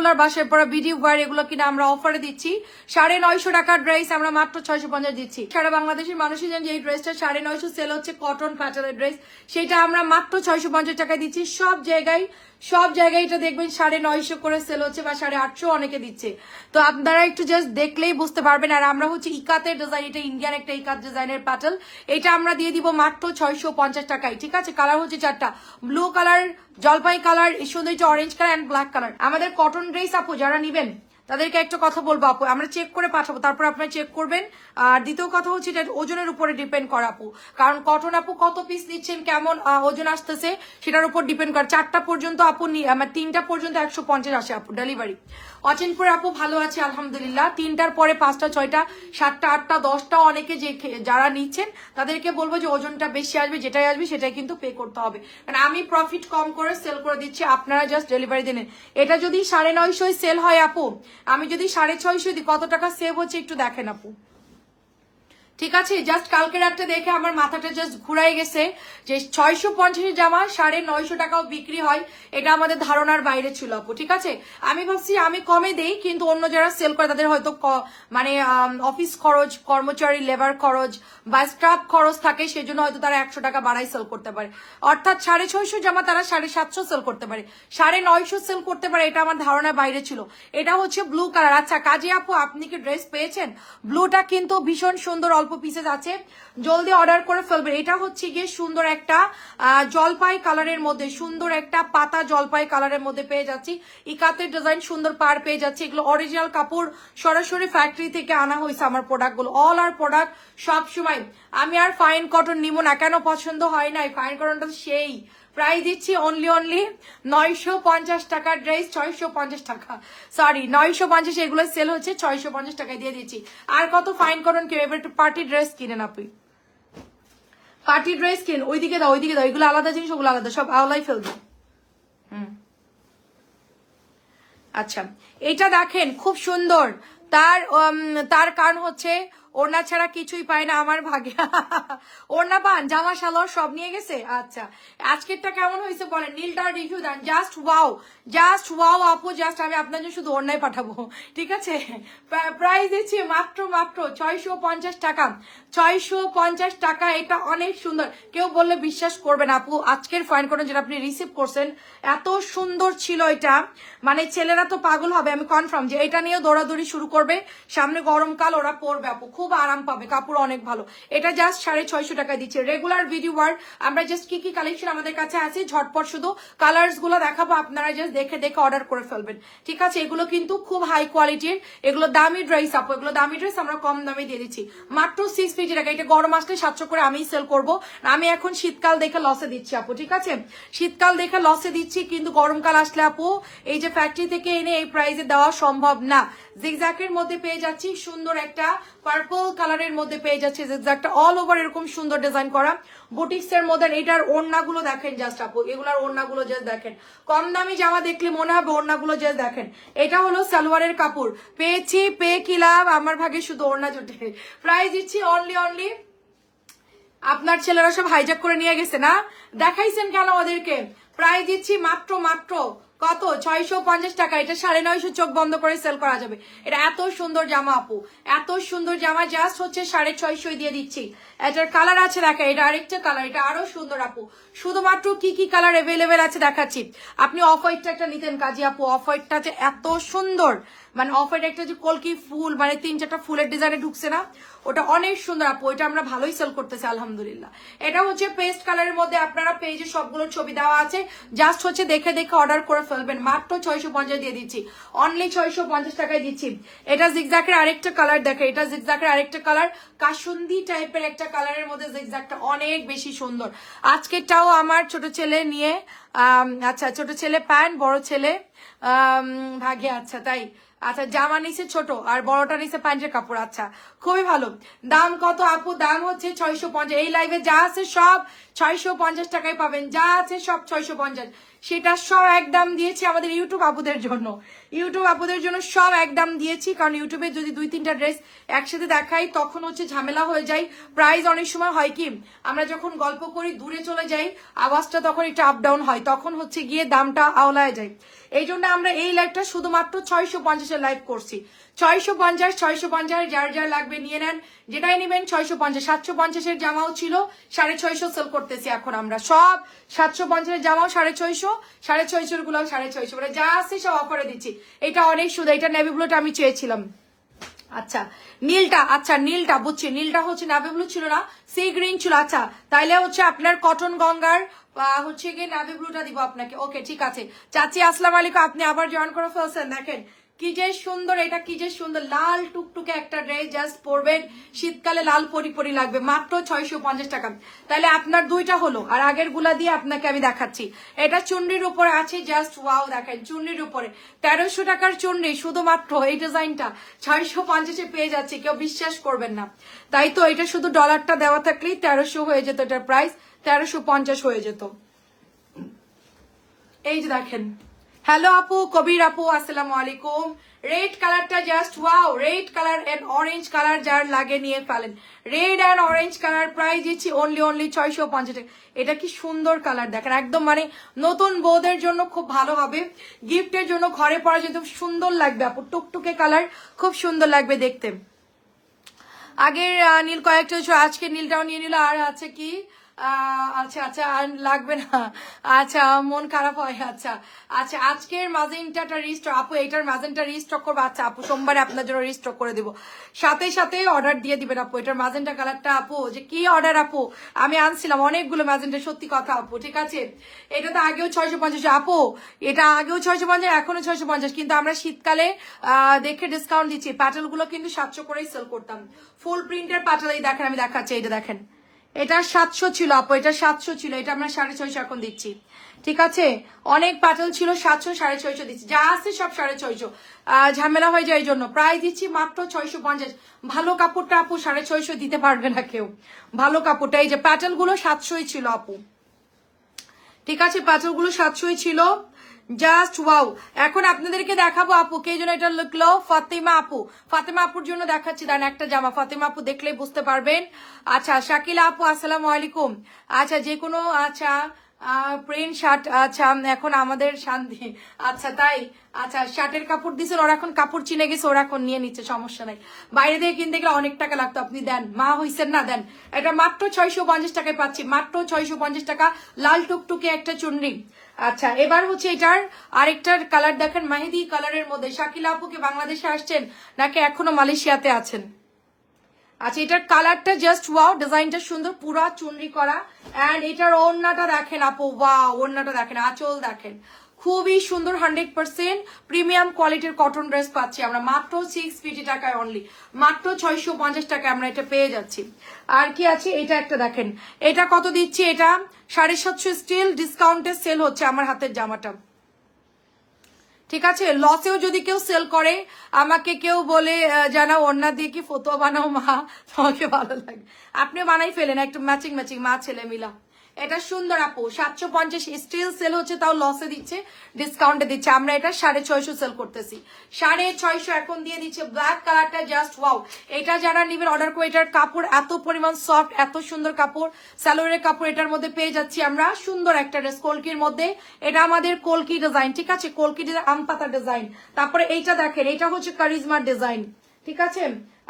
Regular বাসায় পরা video war এগুলো কিনা আমরা অফারে দিচ্ছি 950 টাকার ড্রেস আমরা মাত্র 650 দিচ্ছি। সারা বাংলাদেশের মানুষই জানেন যে এই ড্রেসটা 950 সেল হচ্ছে, কটন প্যাটার্নের ড্রেস, সেটা আমরা মাত্র 650 টাকায় দিচ্ছি। সব জায়গায় এটা দেখবেন 950 করে সেল হচ্ছে বা 850 অনেকে দিচ্ছে। তো আপনারা একটু জাস্ট দেখলেই বুঝতে পারবেন। আর আমরা হচ্ছে ইকাতের ডিজাইন, এটা ইন্ডিয়ান একটা ইকাত ডিজাইনের প্যাটার্ন, এটা আমরা দিয়ে দিব মাত্র 650 টাকায়। ঠিক আছে, কালার হচ্ছে 4টা, ব্লু কালার, জলপাই কালার, সুন্দর এটা orange colour and black colour. আমাদের কটন ড্রেস আপু যারা নিবেন তাদেরকে একটা কথা বলবো আপু, আমরা চেক করে পাঠাবো, তারপর আপনারা চেক করবেন। আর দ্বিতীয় কথা হচ্ছে এটা ওজনের উপরে ডিপেন্ড করে আপু, কারণ কটন আপু কত পিস নিচ্ছেন, কেমন ওজন আসতেছে সেটার উপর ডিপেন্ড করে। 4টা পর্যন্ত আপু আমার 3টা পর্যন্ত 150 আসে আপু ডেলিভারি। অচিনপুরে আপু ভালো আছে আলহামদুলিল্লাহ। 3টার পরে 5টা 6টা 7টা 8টা 10টা অনেকে যারা নিচ্ছেন তাদেরকে বলবো যে ওজনটা বেশি আসবে, যেটাই আসবে সেটাই কিন্তু পে করতে হবে, কারণ আমি প্রফিট কম করে সেল করে দিচ্ছি, আপনারা জাস্ট ডেলিভারি দিন। এটা যদি 950 সেল হয় আপু, আমি যদি 650 দিই কত টাকা সেভ হচ্ছে একটু দেখেন আপু। ঠিক আছে, জাস্ট কালকে রাতটা দেখে আমার মাথাটা জাস্ট ঘুরাই গেছে যে 650 জামা 950 টাকাও বিক্রি হয়, এটা আমাদের ধারণার বাইরে ছিল আপু। ঠিক আছে, আমি ভাবছি আমি কমে দেই, কিন্তু অন্য যারা সেল করে তাদের হয়তো মানে অফিস খরচ, কর্মচারী লেবার খরচ বা স্টাফ খরচ থাকে, সেজন্য হয়তো তারা 100 টাকা বাড়াই সেল করতে পারে, অর্থাৎ 650 জামা তারা 750 সেল করতে পারে, 950 সেল করতে পারে, এটা আমার ধারণার বাইরে ছিল। এটা হচ্ছে ব্লু কালার। আচ্ছা কাজী আপু, আপনি কি ড্রেস পেয়েছেন? ব্লুটা কিন্তু ভীষণ সুন্দর, অল্প পিসেস আছে, জলদি অর্ডার করে ফেলবেন। এটা হচ্ছে গিয়ে সুন্দর একটা জলপাই কালারের মধ্যে, সুন্দর একটা পাতা জলপাই কালারের মধ্যে পেয়ে যাচ্ছি, ইকাতের ডিজাইন সুন্দর পার পেয়ে যাচ্ছি। এগুলো অরিজিনাল কাপড়, সরাসরি ফ্যাক্টরি থেকে আনা হয়েছে আমার প্রোডাক্টগুলো। অল আর প্রোডাক্ট সবসময় আমি আর ফাইন কটন নিব না, কেন পছন্দ হয় নাই, ফাইন কটনটা সেই প্রাইস দিচ্ছি অনলি 950 টাকার ড্রেস 650 টাকা, সরি 950, এগুলো সেল হচ্ছে 650 টাকায় দিয়ে দিচ্ছি। আর কত ফাইন কটন কেউ, এবার একটু পার্টি ড্রেস কিনেন আপনি, পার্টি ড্রেস কিনেন, ওইদিকে দাও এগুলো আলাদা জিনিস, ওগুলো আলাদা, সব আওলাই ফেলবে। আচ্ছা এটা দেখেন খুব সুন্দর, তার কারণ হচ্ছে ওড়না ছাড়া কিছুই পায় না আমার ভাগে। ওড়না পান, জামা সালোয়ার সব নিয়ে গেছে। আচ্ছা আজকেরটা কেমন হয়েছে বলেন, নীলটা রিভিউ দেন। জাস্ট ওয়াও আপু, জাস্ট আমি আপনার জন্য শুধু ওড়নাই পাঠাবো। ঠিক আছে, প্রাইস দিচ্ছি মাত্র 650 টাকা, 650 টাকা। এটা অনেক সুন্দর, কেউ বললে বিশ্বাস করবেন আপু, আজকের ফাইন কটন যেটা আপনি রিসিভ করছেন এত সুন্দর ছিল, এটা মানে ছেলেরা তো পাগল হবে, আমি কনফার্ম যে এটা নিয়ে দৌড়াদৌড়ি শুরু করবে, সামনে গরমকাল ওরা পরবে আপু, খুব আরাম পাবে, কাপড় অনেক ভালো। এটা জাস্ট 650 টাকায় দিচ্ছে। রেগুলার ভিডিও ওয়ার আমরা জাস্ট কি কালেকশন আমাদের কাছে আছে ঝটপট শুধু কালার্স গুলো দেখাবো, আপনারা জাস্ট দেখে অর্ডার করে ফেলবেন। ঠিক আছে, এগুলো কিন্তু খুব হাই কোয়ালিটির, এগুলো দামি ড্রেস আপু, এগুলো দামি ড্রেস আমরা কম দামে দিয়ে দিচ্ছি মাত্র 650 টাকা। এটা গরম আসলে 700 করে আমি সেল করবো, আমি এখন শীতকাল দেখে লসে দিচ্ছি আপু। ঠিক আছে, শীতকাল দেখে লসে দিচ্ছি, কিন্তু গরমকাল আসলে আপু এই যে ফ্যাক্টরি থেকে এনে এই প্রাইসে দেওয়া সম্ভব না। জিগজ্যাকের মধ্যে পেয়ে যাচ্ছি সুন্দর একটা পার্পল কালারের মধ্যে পেয়ে যাচ্ছে, জিগজ্যাকটা অল ওভার এরকম সুন্দর ডিজাইন করা বুটিক্স এর মধ্যে। এটার ওড়নাগুলো দেখেন জাস্ট আপু, এগুলার ওড়নাগুলো জাস্ট দেখেন, কম দামি জামা দেখলে মনে হবে ওড়নাগুলো জাস্ট দেখেন। এটা হলো সালোয়ারের কাপড়, পেয়েছি পেয়ে কি লাভ, আমার ভাগে শুধু ওড়না জোটে। প্রাইস দিচ্ছি অনলি আপনার ছেলেরা সব হাইজ্যাক করে নিয়ে গেছে না, দেখাইছেন কেন ওদেরকে। প্রাইস দিচ্ছি মাত্র কত, 650 টাকা। এটা 950, চোখ বন্ধ করে সেল করা যাবে। এটা এত সুন্দর জামা আপু, এত সুন্দর জামা, জাস্ট হচ্ছে 650 দিয়ে দিচ্ছি। এটার কালার আছে দেখা, এটা আরেকটা কালার, এটা আরো সুন্দর আপু। শুধুমাত্র কি কালার এভেলেবেল আছে দেখাচ্ছি। আপনি অফ হোয়াইটটা একটা নিতেন কাজী আপু, অফ হোয়াইটটা যে এত সুন্দর, মানে অফ হোয়াইট একটা যে কলকি ফুল, মানে 3-4টা ফুলের ডিজাইনে ঢুকছে না, ওটা অনেক সুন্দর আপু, এটা আমরা ভালোই সেল করতেছি আলহামদুলিল্লাহ। এটা হচ্ছে পেস্ট কালারের মধ্যে, আপনারা পেজে সবগুলো ছবি দেওয়া আছে, জাস্ট হচ্ছে দেখে অর্ডার করে ফেলবেন। মাত্র 650 দিয়ে দিচ্ছি, অনলি 650 টাকায় দিচ্ছি। এটা জিগজ্যাকের আরেকটা কালার দেখে, এটা জিগজ্যাকের আরেকটা কালার, কাসুন্দি টাইপের একটা কালারের মধ্যে জিগজ্যাকটা অনেক বেশি সুন্দর। আজকেরটাও আমার ছোট ছেলে নিয়ে, আচ্ছা ছোট ছেলে প্যান্ট, বড় ছেলে ভাগে, আচ্ছা তাই, আচ্ছা জামা নিচে ছোট আর বড়টা নিচে প্যান্টের কাপড়। আচ্ছা খুবই ভালো। দাম কত আপু? দাম হচ্ছে 650। এই লাইভে যা আছে সব 650 টাকায় পাবেন, যা আছে সব 650। সেটা সব একদম দিয়েছি আমাদের ইউটিউব আপুদের জন্য, ইউটিউব আপুদের জন্য সব একদম দিয়েছি, কারণ ইউটিউবে যদি 2-3টা ড্রেস একসাথে দেখাই তখন হচ্ছে ঝামেলা হয়ে যায়। প্রাইস অনেক সময় হয় কি, আমরা যখন গল্প করি দূরে চলে যাই, আওয়াজটা তখন একটু আপ ডাউন হয়, তখন হচ্ছে গিয়ে দামটা আওলায় যায়। এই জন্য আমরা এই লাইভটা শুধুমাত্র 650 লাইভ করছি। 650 যার যার লাগবে নিয়ে নেন, যেটাই নেবেন 650। 750 জামাও ছিল 650 সেল করতেছি এখন আমরা সব। 750 জামাও 650, 650 গুলাও 650, মানে যা আছে সব অফারে দিচ্ছি। এটা অনেক সুন্দর, এটা নেভি ব্লুটা আমি চেয়েছিলাম। আচ্ছা নীলটা, আচ্ছা নীলটা বুঝছি, নীলটা হচ্ছে নাভি ব্লু ছিল না, সি গ্রিন ছিল। আচ্ছা তাইলে হচ্ছে আপনার কটন গঙ্গার হচ্ছে গিয়ে নাভি ব্লুটা দিব আপনাকে। ওকে ঠিক আছে চাচি, আসসালামু আলাইকুম, আপনি আবার জয়েন করে ফেলছেন। দেখেন কি যে সুন্দর, এটা কি যে সুন্দর লাল টুকটুকে একটা ড্রেস, জাস্ট পরবেন শীতকালে লাল পরি লাগবে, মাত্র 650 টাকা। তাহলে আপনার দুইটা হলো, আর আগের গুলা দিয়ে আপনাকে আমি দেখাচ্ছি। এটা চুনরির উপরে আছে, জাস্ট ওয়াও, দেখেন চুনরির উপরে 1300 টাকার চুনরি, শুধুমাত্র এই ডিজাইনটা 650 পেয়ে যাচ্ছে, কেউ বিশ্বাস করবেন না। তাই তো এটা শুধু ডলারটা দেওয়া থাকলেই 1300 হয়ে যেত, এটার প্রাইস 1350 হয়ে যেত। এই যে দেখেন, হ্যালো আপু, কবির আপু, আসসালামু আলাইকুম। রেড কালারটা just wow, red colour and orange colour যার লাগে নিয়ে ফেলেন। Red and orange colour price দিচ্ছি অনলি 650 টাকা। এটা কি সুন্দর কালার দেখেন, একদম মানে নতুন বউদের জন্য খুব ভালো হবে, গিফটের জন্য ঘরে পরার জন্য সুন্দর লাগবে আপু, টুকটুকে কালার, খুব সুন্দর লাগবে দেখতে। আগের নীল কয়েকটা, আজকে নীলটাও নিয়ে নিল। আর আছে কি আচ্ছা আচ্ছা আর লাগবে না, আচ্ছা মন খারাপ হয়। আচ্ছা আচ্ছা আজকের ম্যাজেন্টাটা রিস্টক আপু, এইটার ম্যাজেন্টা রিস্টক করবো। আচ্ছা আপু সোমবারে আপনার জন্য রিস্টক করে দিব, সাথে সাথে অর্ডার দিয়ে দিবেন আপু। এটার ম্যাজেন্টা কালারটা আপু, যে কি অর্ডার আপু, আমি আনছিলাম অনেকগুলো ম্যাজেন্টা, সত্যি কথা আপু, ঠিক আছে। এটা তো আগেও 650 আপু, এটা আগেও 650, এখনো 650, কিন্তু আমরা শীতকালে দেখে ডিসকাউন্ট দিচ্ছি। প্যাটেল গুলো কিন্তু 700 করেই সেল করতাম, ফুল প্রিন্টের প্যাটেল। এই দেখেন আমি দেখাচ্ছি, এইটা দেখেন, এটা 700 ছিল আপু, এটা 700 ছিল, এটা আমরা 650 এখন দিচ্ছি, ঠিক আছে। অনেক প্যাটেল ছিল 700, 650 দিচ্ছি, যা আছে সব 650। ঝামেলা হয়ে যায়, এই জন্য প্রায় দিচ্ছি মাত্র 650। ভালো কাপড়টা আপু 650 দিতে পারবে না কেউ, ভালো কাপড়টা। এই যে প্যাটেল গুলো 700 ছিল আপু, ঠিক আছে, প্যাটেল গুলো 700 ছিল, জাস্ট ওয়াও। এখন আপনাদেরকে দেখাবো আপু, কে যেন এটা লিখলো, ফাতেমা আপু। ফাতেমা আপুর জন্য দেখাচ্ছি, দাঁড়ান একটা জামা, ফাতেমা আপু দেখলেই বুঝতে পারবেন। আচ্ছা শাকিলা আপু, আসসালামু আলাইকুম। আচ্ছা যে কোনো, আচ্ছা প্রিন্ট শার্ট, আচ্ছা এখন আমাদের শান্তি, আচ্ছা তাই, আচ্ছা শার্টের কাপড় দিচ্ছেন, ওরা এখন কাপড় চিনে গেছে, ওরা এখন নিয়ে নিচ্ছে, সমস্যা নাই। বাইরে থেকে কিনতে গেলে অনেক টাকা লাগতো, আপনি দেন, মা হইছেন না, দেন। এটা মাত্র 650 টাকায় পাচ্ছি, মাত্র 650 টাকা, লাল টুকটুকে একটা চুনরি। আচ্ছা এবার হচ্ছে এটার আরেকটার কালার দেখেন, মেহেদি কালারের মধ্যে। শাকিলা আপু কি বাংলাদেশে আসছেন নাকি এখনো মালয়েশিয়াতে আছেন? আচ্ছা এটার কালারটা জাস্ট ওয়াও, ডিজাইনটা সুন্দর, পুরা চুনরি করা। এন্ড এটার ওড়নাটা দেখেন আপু, ওয়াও, ওড়নাটা দেখেন, আঁচল দেখেন, খুবই সুন্দর, 100% প্রিমিয়াম কোয়ালিটির কটন ড্রেস পাচ্ছি আমরা মাত্র 650 টাকায় অনলি, মাত্র 650 টাকায় আমরা এটা পেয়ে যাচ্ছি। আর কি আছে, এটা একটা দেখেন, এটা কত দিচ্ছি, এটা 750 স্টিল ডিসকাউন্টে সেল হচ্ছে আমার হাতের জামাটা, ঠিক আছে। লসেও যদি কেউ সেল করে, আমাকে কেউ বলে জানাও ওড়না দিয়ে কি ফটো বানাও মা, তোমাকে ভালো লাগে, আপনি বানাই ফেলেন একটু ম্যাচিং ম্যাচিং, মা ছেলে মিলা। এটা সুন্দর আপু, 750 স্টিল সেল হচ্ছে, তাও লসে দিচ্ছে, ডিসকাউন্টে দিচ্ছে। আমরা এটা 650 সেল করতেছি, 650 এখন দিয়ে দিচ্ছে। ব্ল্যাক কালারটা জাস্ট ওয়াও, এটা যারা নিবেন অর্ডার করে, এটার কাপড় এত পরিমাণ সফট, এত সুন্দর কাপড়, সালোয়ারের কাপড় এটার মধ্যে পেয়ে যাচ্ছি আমরা, সুন্দর একটা ড্রেস কলকির মধ্যে। এটা আমাদের কলকি ডিজাইন, ঠিক আছে, কলকি ডিজাইন, আম পাতা ডিজাইন। তারপরে এইটা দেখেন, এটা হচ্ছে কারিজমার ডিজাইন, ঠিক আছে।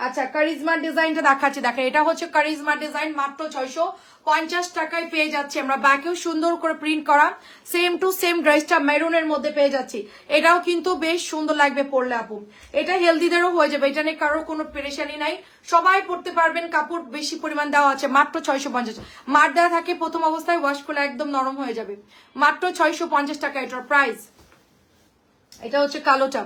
আচ্ছা কারিজমার ডিজাইনটা দেখাচ্ছি, দেখেন এটা হচ্ছে কারিজমার ডিজাইন, মাত্র 650 টাকায় পেয়ে যাচ্ছি আমরা। ব্যাকেও সুন্দর করে প্রিন্ট করা, সেম টু সেম ড্রেসটা মেরুনের মধ্যে পেয়ে যাচ্ছি। এটাও কিন্তু বেশ সুন্দর লাগবে পরলে আপু, এটা হেলদিদেরও হয়ে যাবে, এটা নিয়ে কারোর কোনো পেরেশানি নাই, সবাই পরতে পারবেন। কাপড় বেশি পরিমাণ দেওয়া আছে, মাত্র 650। মার দেওয়া থাকে প্রথম অবস্থায়, ওয়াশ করলে একদম নরম হয়ে যাবে, মাত্র 650 টাকা এটার প্রাইস। এটা হচ্ছে কালোটা,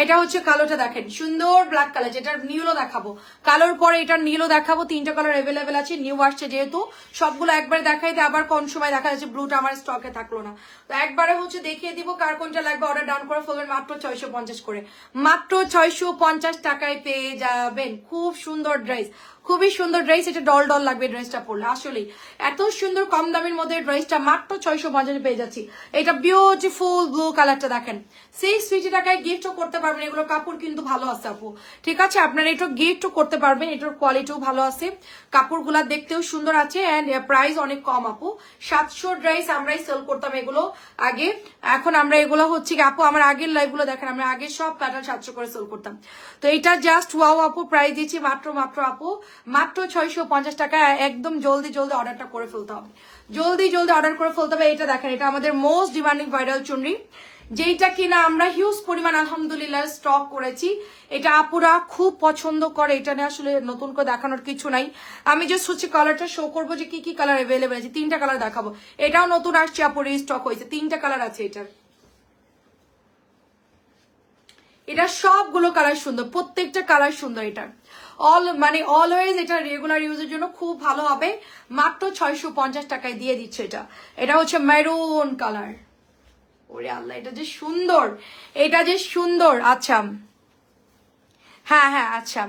এটা হচ্ছে কালোটা দেখেন, সুন্দর ব্ল্যাক কালার, যেটার নীলও দেখাবো, কালোর পরে এটার নীলও দেখাবো। 3টা কালার অ্যাভেলেবেল আছে, নিউ আসছে যেহেতু, সবগুলো একবারে দেখাইতে আবার কোন সময় দেখা যাচ্ছে ব্লুটা আমার স্টকে থাকলো না, তো একবারে হচ্ছে দেখিয়ে দিব কার কোনটা লাগবে, অর্ডার ডাউন করে ফেলবেন, মাত্র 650 করে, মাত্র 650 টাকায় পেয়ে যাবেন। খুব সুন্দর ড্রেস, খুবই সুন্দর ড্রেস, এটা ডল ডল লাগবে ড্রেসটা পরলে, আসলেই এত সুন্দর কম দামের মধ্যে ড্রেসটা মাত্র 650 পেয়ে যাচ্ছি। এটা বিউটিফুল ব্লু কালারটা দেখেন, 650 টাকায় গিফটও করতে পারবেন, এগুলো কাপড় কিন্তু ভালো আছে আপু, ঠিক আছে? আপনারা এটা গিফট করতে পারবেন, এটার কোয়ালিটিও ভালো আছে, কাপড়গুলা দেখতেও সুন্দর আছে, এন্ড প্রাইস অনেক কম আপু। 700 ড্রেস আমরাই সেল করতাম এগুলো আগে, এখন আমরা এগুলো হচ্ছে কি আপু আমার আগের লাইভগুলো দেখেন, আমরা আগে সব প্যাটার্ন 700 করে সেল করতাম। তো এটা জাস্ট ওয়াও আপু, প্রাইস দিচ্ছি মাত্র আপু মাত্র 650 টাকা। একদম জলদি অর্ডারটা করে ফেলতে হবে, জলদি অর্ডার করে ফেলতে হবে। এটা দেখেন, এটা আমাদের মোস্ট ডিমান্ডিং ভাইরাল চুনরি, যেটা কিনা আমরা হিউজ পরিমাণ আলহামদুলিল্লাহ স্টক করেছি। এটা আপুরা খুব পছন্দ করে, এটা নিয়ে আসলে নতুন করে দেখানোর কিছু নাই। আমি জাস্ট হচ্ছে কালারটা শো করবো যে কি কি কালার অ্যাভেলেবেল আছে, 3টা কালার দেখাবো। এটাও নতুন আসছে আপুর, স্টক হয়েছে, 3টা কালার আছে এটার। এটা সবগুলো কালার সুন্দর, প্রত্যেকটা কালার সুন্দর। এটা অলওয়েজ এটা রেগুলার ইউজের জন্য খুব ভালো হবে। মাত্র 650 টাকায় দিয়ে দিচ্ছে এটা। এটা হচ্ছে মেরুন কালার, ওরে আল্লাহ এটা যে সুন্দর, এটা যে সুন্দর। আচ্ছা হ্যাঁ আচ্ছা,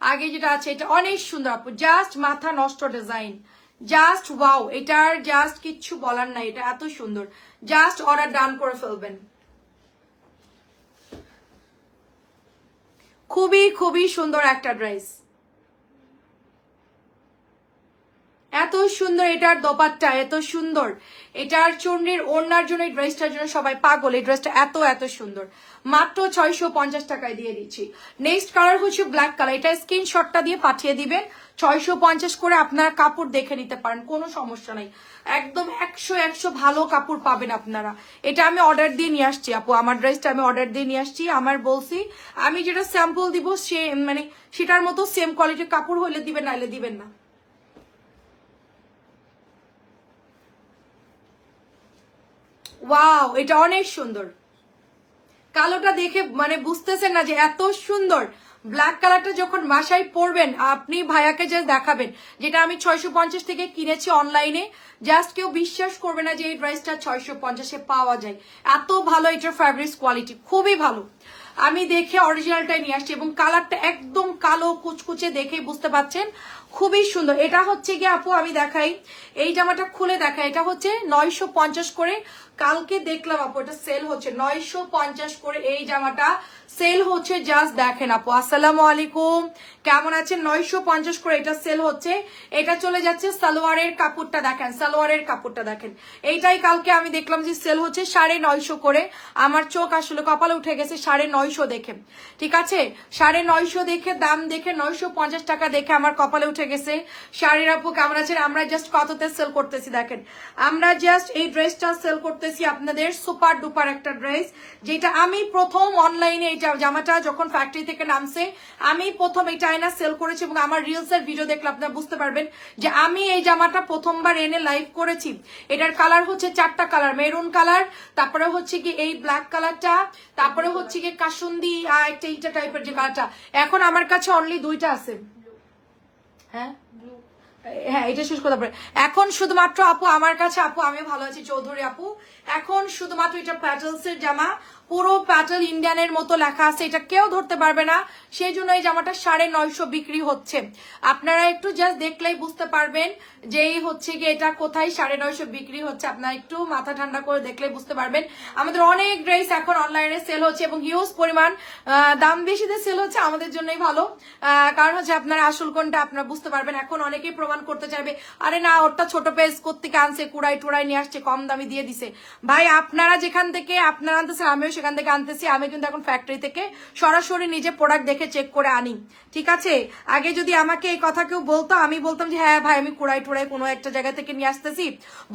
আগে যেটা আছে এটা অনেক সুন্দর আপু, জাস্ট মাথা নষ্ট ডিজাইন, জাস্ট ওয়াও, এটার জাস্ট কিচ্ছু বলার নাই, এটা এত সুন্দর। জাস্ট অর্ডার ডান করে ফেলবেন। খুবই সুন্দর একটা ড্রেস, এত সুন্দর। এটার দোপাট্টা এত সুন্দর, এটার চুন্নির ওড়নার জন্য, এই ড্রেসটার জন্য সবাই পাগল। এই ড্রেসটা এত সুন্দর, মাত্র 650 টাকায় দিয়ে দিচ্ছি। নেক্সট কালার হচ্ছে ব্ল্যাক কালার, এটা স্ক্রিনশটটা দিয়ে পাঠিয়ে দিবেন। 650 করে আপনারা কাপড় দেখে নিতে পারেন, কোনো সমস্যা নাই। একদম 100 ভালো কাপড় পাবেন আপনারা। এটা আমি অর্ডার দিয়ে নিয়ে আসছি আপু, আমার ড্রেসটা আমি অর্ডার দিয়ে নিয়ে আসছি। আমার বলছি আমি যেটা স্যাম্পল দিব সে মানে সেটার মতো সেম কোয়ালিটির কাপড় হইলে দিবেন, নাইলে দিবেন না। ওয়াও এটা অনেক সুন্দর, কালোটা দেখে মানে বুঝতেছেন না যে এত সুন্দর। ব্ল্যাক কালারটা যখন বাসায় পরবেন আপনি ভাইয়াকে জাস্ট দেখাবেন, যেটা আমি 650 থেকে কিনেছি অনলাইনে, জাস্ট কেউ বিশ্বাস করবে না যে এই ড্রেসটা 650-এ পাওয়া যায়। এত ভালো এটার ফ্যাব্রিক্স কোয়ালিটি, খুবই ভালো। আমি দেখে অরিজিনালটাই নিয়ে আসছি, এবং কালারটা একদম কালো কুচকুচে দেখেই বুঝতে পাচ্ছেন, খুবই সুন্দর। এটা হচ্ছে গিয়ে আপু আমি দেখাই, এই জামাটা খুলে দেখাই, এটা হচ্ছে 950 করে। কালকে দেখলাম আপু এটা সেল হচ্ছে 950 করে, এই জামাটা সেল হচ্ছে। জাস্ট দেখেন আপু, আসসালামু আলাইকুম, কেমন আছেন? 950 করে এটা সেল হচ্ছে। এটা চলে যাচ্ছে সালোয়ারের কাপড়টা দেখেন, সালোয়ারের কাপড়টা দেখেন। এইটাই কালকে আমি দেখলাম যে সেল হচ্ছে 950 করে। আমার চোখ আসলে কপালে উঠে গেছে 950 দেখে, ঠিক আছে? 950 দেখে, দাম দেখে, 950 টাকা দেখে আমার কপালে উঠে গেছে। শাড়ির আপু কেমন আছেন? আমরা জাস্ট কততে সেল করতেছি দেখেন, আমরা জাস্ট এই ড্রেসটা সেল করতেছি আপনাদের সুপার ডুপার একটা ড্রেস, যেটা আমি প্রথম অনলাইনে, এটা জামাটা যখন ফ্যাক্টরি থেকে নামছে আমি প্রথম এটা আয়না সেল করেছি, এবং আমার রিলস এর ভিডিও দেখলে আপনারা বুঝতে পারবেন যে আমি এই জামাটা প্রথমবার এনে লাইভ করেছি। এটার কালার হচ্ছে 4টা কালার, মেরুন কালার, তারপরে হচ্ছে কি এই ব্ল্যাক কালারটা, তারপরে হচ্ছে কি কাসুন্দি একটা এইটা টাইপের যে কালারটা। এখন আমার কাছে অনলি 2টা আছে। হ্যাঁ এটা শেষ করতে পারে। এখন শুধুমাত্র আপু আমার কাছে, আপু আমি ভালো আছি চৌধুরী আপু, এখন শুধুমাত্র এটা প্যাটেলস এর জামা, পুরো প্যাটেল ইন্ডিয়ানের মতো লেখা আছে, এটা কেউ ধরতে পারবে না, সেই জন্য এই জামাটা 950 বিক্রি হচ্ছে। আপনারা একটু জাস্ট দেখলেই বুঝতে পারবেন যে এই হচ্ছে গিয়ে এটা কোথায় 950 বিক্রি হচ্ছে। আপনারা একটু মাথা ঠান্ডা করে দেখলেই বুঝতে পারবেন। আমাদের অনেক ড্রেস এখন অনলাইনে সেল হচ্ছে, এবং হিউজ পরিমাণ দাম বেশিতে সেল হচ্ছে, আমাদের জন্যই ভালো। কারণ হচ্ছে আপনারা আসল কোনটা আপনারা বুঝতে পারবেন। এখন অনেকেই প্রমাণ করতে চাইবে, আরে না ওরটা ছোট পেজ কোত্থেকে আনছে, কুড়াই টুড়াই নিয়ে আসছে, কম দামি দিয়ে দিছে। ভাই আপনারা যেখান থেকে আপনারা আনতেছেন আমিও সেখান থেকে আনতেছি। আমি কিন্তু এখন ফ্যাক্টরি থেকে সরাসরি নিজে প্রোডাক্ট দেখে চেক করে আনি, ঠিক আছে? আগে যদি আমাকে এই কথা কেউ বলতো, আমি বলতাম যে হ্যাঁ ভাই আমি কুড়াই টুড়াই কোনো একটা জায়গা থেকে নিয়ে আসতেছি,